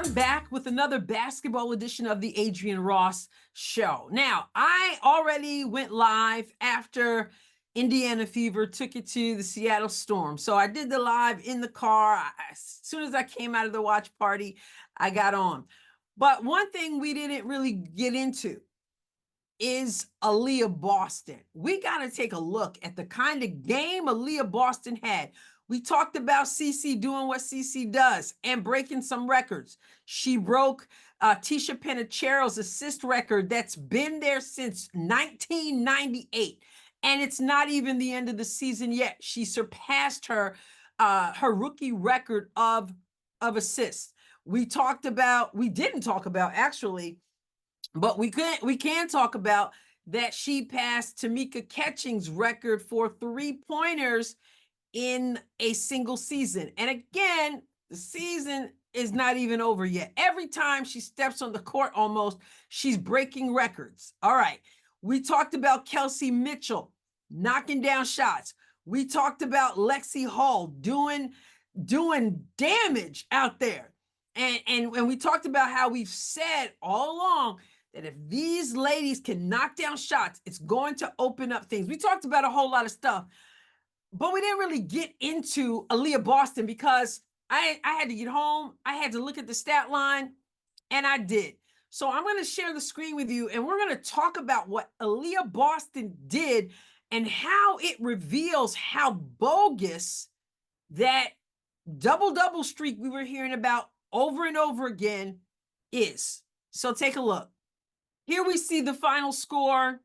I'm back with another basketball edition of the Adrienne Ross Show. Now, I already went live after Indiana Fever took it to the Seattle Storm. So I did the live in the car. As soon as I came out of the watch party, I got on. But one thing we didn't really get into is Aliyah Boston. We got to take a look at the kind of game Aliyah Boston had. We talked about CC doing what CC does and breaking some records. She broke Tisha Penicheiro's assist record that's been there since 1998. And it's not even the end of the season yet. She surpassed her rookie record of assists. We didn't talk about actually, but we can talk about that she passed Tamika Catching's record for three-pointers in a single season. And again, the season is not even over yet. Every time she steps on the court almost, she's breaking records. All right. We talked about Kelsey Mitchell knocking down shots. We talked about Lexi Hall doing damage out there. And we talked about how we've said all along that if these ladies can knock down shots, it's going to open up things. We talked about a whole lot of stuff, but we didn't really get into Aliyah Boston because I had to get home. I had to look at the stat line, and I did. So I'm going to share the screen with you, and we're going to talk about what Aliyah Boston did and how it reveals how bogus that double-double streak we were hearing about over and over again is. So take a look. Here we see the final score.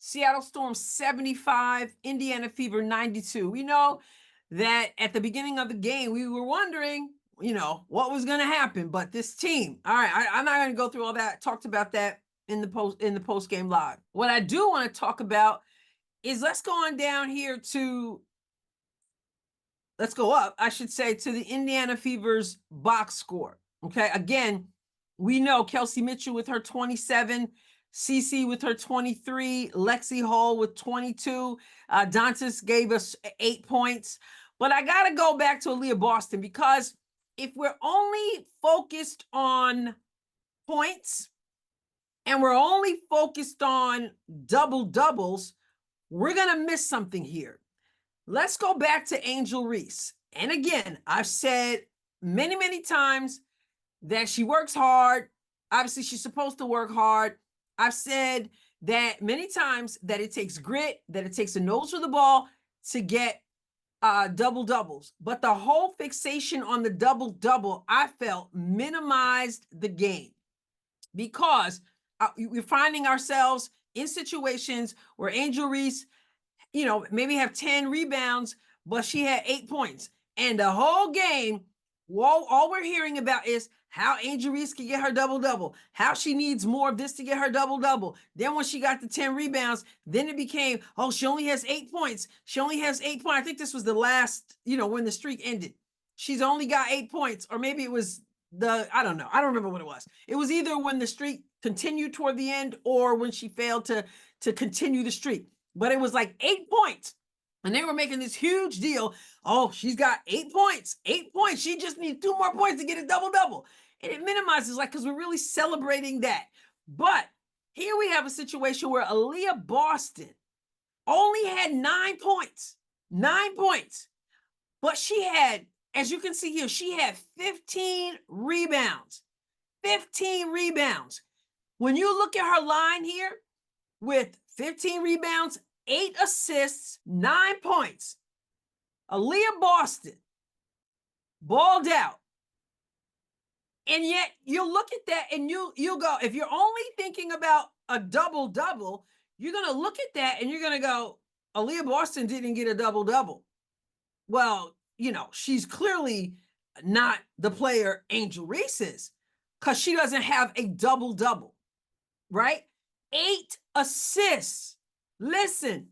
Seattle Storm 75, Indiana Fever 92. We know that at the beginning of the game, we were wondering, what was going to happen. But this team, all right, I'm not going to go through all that. Talked about that in the post game live. What I do want to talk about is let's go on down here to, let's go up, I should say, to the Indiana Fever's box score. Okay, again, we know Kelsey Mitchell with her 27, CC with her 23, Lexi Hall with 22. Dantas gave us 8 points. But I got to go back to Aliyah Boston because if we're only focused on points and we're only focused on double-doubles, we're going to miss something here. Let's go back to Angel Reese. And again, I've said many, many times that she works hard. Obviously, she's supposed to work hard. I've said that many times that it takes grit, that it takes a nose for the ball to get double-doubles. But the whole fixation on the double-double, I felt, minimized the game because we're finding ourselves in situations where Angel Reese, maybe have 10 rebounds, but she had 8 points. And the whole game, all we're hearing about is how Angel Reese can get her double-double, how she needs more of this to get her double-double. Then when she got the 10 rebounds, then it became, oh, she only has 8 points. She only has 8 points. I think this was the last, when the streak ended. She's only got 8 points, or maybe it was I don't know. I don't remember what it was. It was either when the streak continued toward the end or when she failed to continue the streak. But it was like 8 points. And they were making this huge deal. Oh, she's got 8 points. 8 points. She just needs 2 more points to get a double-double. And it minimizes, because we're really celebrating that. But here we have a situation where Aliyah Boston only had 9 points. 9 points. But she had, as you can see here, she had 15 rebounds. 15 rebounds. When you look at her line here with 15 rebounds, 8 assists, 9 points, Aliyah Boston balled out. And yet you look at that and you go, if you're only thinking about a double-double, you're going to look at that and you're going to go, Aliyah Boston didn't get a double-double. Well, she's clearly not the player Angel Reese is because she doesn't have a double-double, right? 8 assists. Listen,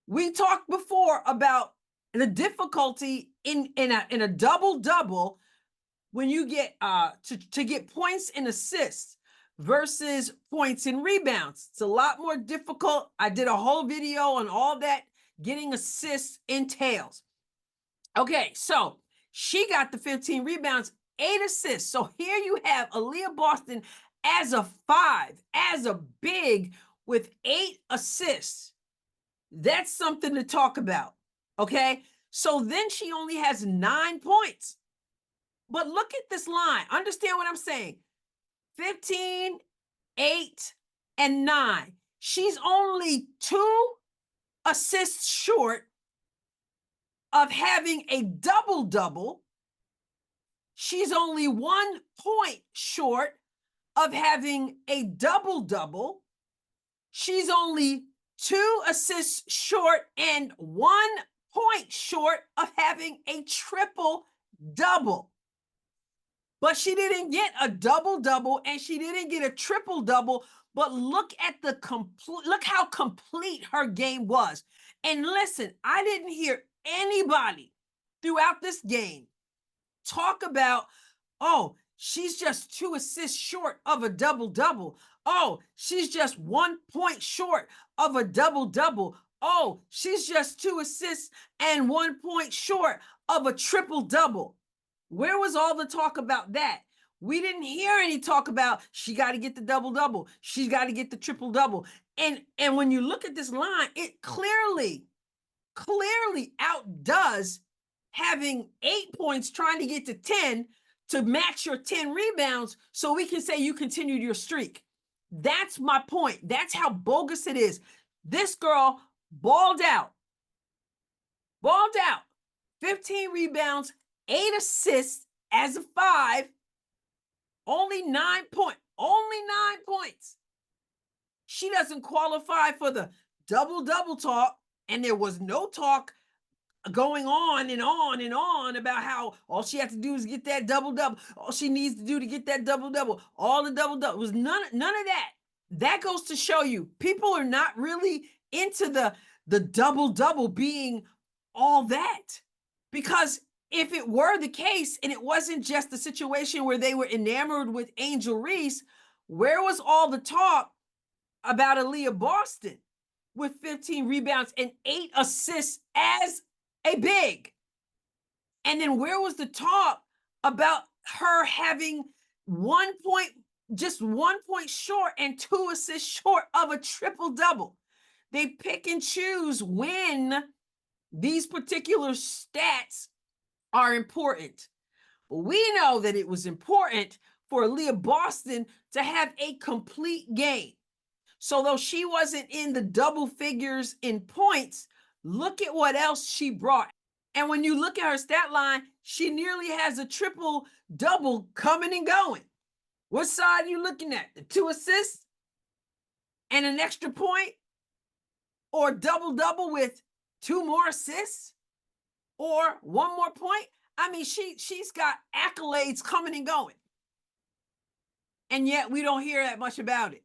we talked before about the difficulty in a double-double when you get to get points and assists versus points and rebounds. It's a lot more difficult. I did a whole video on all that getting assists entails. Okay, so she got the 15 rebounds 8 assists. So here you have Aliyah Boston as a 5, as a big with 8 assists. That's something to talk about, okay? So then she only has 9 points. But look at this line. Understand what I'm saying. 15, 8, and 9. She's only 2 assists short of having a double-double. She's only 1 point short of having a double-double. She's only 2 assists short and 1 point short of having a triple-double. But she didn't get a double-double and she didn't get a triple-double. But look at look how complete her game was. And listen, I didn't hear anybody throughout this game talk about, oh, she's just 2 assists short of a double-double. Oh, she's just 1 point short of a double-double. Oh, she's just 2 assists and 1 point short of a triple-double. Where was all the talk about that? We didn't hear any talk about she got to get the double-double. She's got to get the triple-double. And when you look at this line, it clearly outdoes having 8 points trying to get to 10 to match your 10 rebounds so we can say you continued your streak. That's my point. That's how bogus it is. This girl balled out. 15 rebounds, 8 assists as a 5, only 9 points. She doesn't qualify for the double-double talk, and there was no talk going on and on and on about how all she had to do is get that double-double. All she needs to do to get that double-double, all the double-double. It was none of that. That goes to show you people are not really into the double-double being all that. Because if it were the case and it wasn't just the situation where they were enamored with Angel Reese, where was all the talk about Aliyah Boston with 15 rebounds and 8 assists as a big? And then where was the talk about her having 1 point, just 1 point short and 2 assists short of a triple-double? They pick and choose when these particular stats are important. But we know that it was important for Aliyah Boston to have a complete game. So though she wasn't in the double figures in points, look at what else she brought. And when you look at her stat line, she nearly has a triple-double coming and going. What side are you looking at? The 2 assists and an extra point? Or double-double with 2 more assists? Or 1 more point? I mean, she's got accolades coming and going. And yet we don't hear that much about it.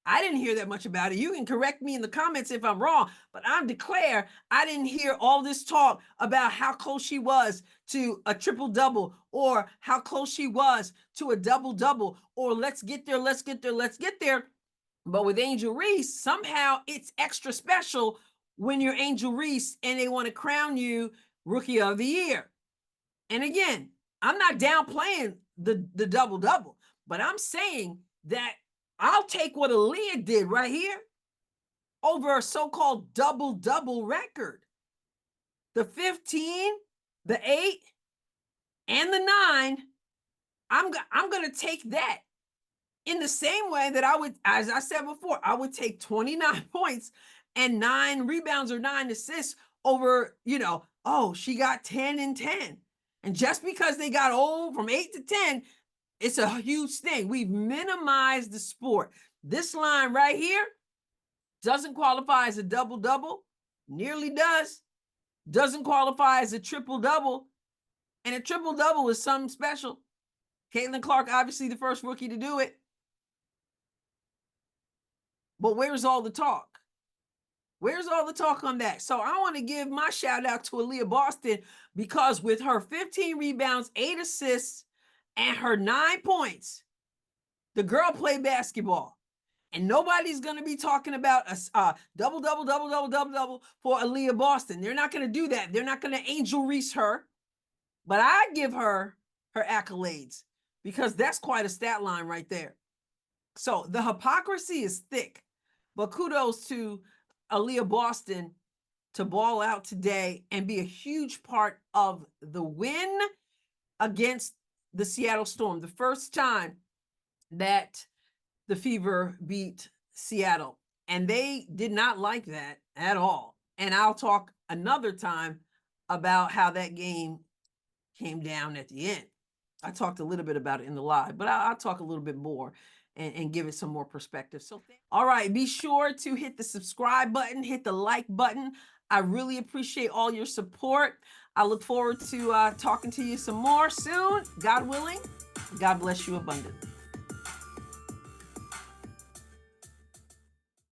I didn't hear that much about it. You can correct me in the comments if I'm wrong, but I declare I didn't hear all this talk about how close she was to a triple-double or how close she was to a double-double or let's get there. But with Angel Reese, somehow it's extra special when you're Angel Reese and they want to crown you Rookie of the Year. And again, I'm not downplaying the double-double, but I'm saying that I'll take what Aliyah did right here over a so-called double-double record. The 15, the 8, and the 9, I'm going to take that in the same way that I would, as I said before, I would take 29 points and 9 rebounds or 9 assists over, oh, she got 10 and 10. And just because they got old from 8 to 10, it's a huge thing. We've minimized the sport. This line right here doesn't qualify as a double-double, nearly does. Doesn't qualify as a triple-double. And a triple-double is something special. Caitlin Clark, obviously the first rookie to do it. But where's all the talk? Where's all the talk on that? So I want to give my shout out to Aliyah Boston because with her 15 rebounds, 8 assists, and her 9 points, the girl played basketball. And nobody's going to be talking about a double-double for Aliyah Boston. They're not going to do that. They're not going to Angel Reese her. But I give her her accolades, because that's quite a stat line right there. So the hypocrisy is thick, but kudos to Aliyah Boston to ball out today and be a huge part of the win against the Seattle Storm. The first time that the Fever beat Seattle, and they did not like that at all. And I'll talk another time about how that game came down at the end. I talked a little bit about it in the live, but I'll talk a little bit more and give it some more perspective. So, all right, be sure to hit the subscribe button, hit the like button. I really appreciate all your support. I look forward to talking to you some more soon, God willing. God bless you abundantly.